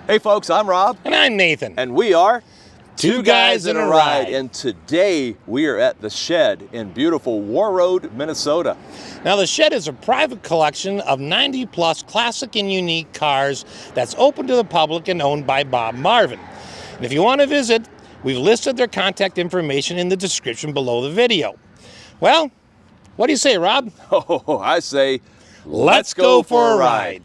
Hey folks, I'm Rob. And I'm Nathan. And we are Two Guys in a Ride. And today we are at the Shed in beautiful Warroad, Minnesota. Now the Shed is a private collection of 90 plus classic and unique cars that's open to the public and owned by Bob Marvin. And if you want to visit, we've listed their contact information in the description below the video. Well, what do you say, Rob? Oh, I say, let's go for a ride.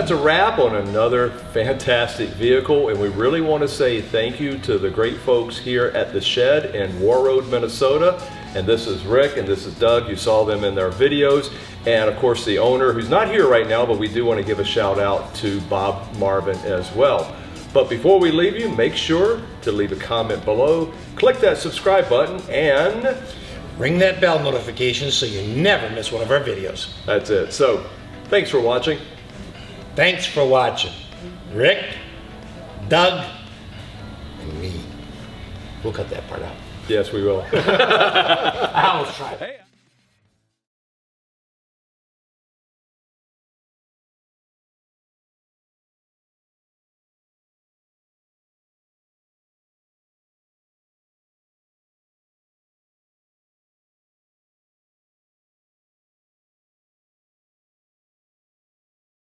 that's a wrap on another fantastic vehicle, and we really want to say thank you to the great folks here at the Shed in Warroad, Minnesota. And this is Rick and this is Doug. You saw them in their videos. And of course the owner, who's not here right now, but we do want to give a shout out to Bob Marvin as well. But before we leave you, make sure to leave a comment below, click that subscribe button, and ring that bell notification so you never miss one of our videos. that's it. So thanks for watching. Thanks for watching. Rick, Doug, and me. We'll cut that part out. Yes, we will. I almost tried. Hey.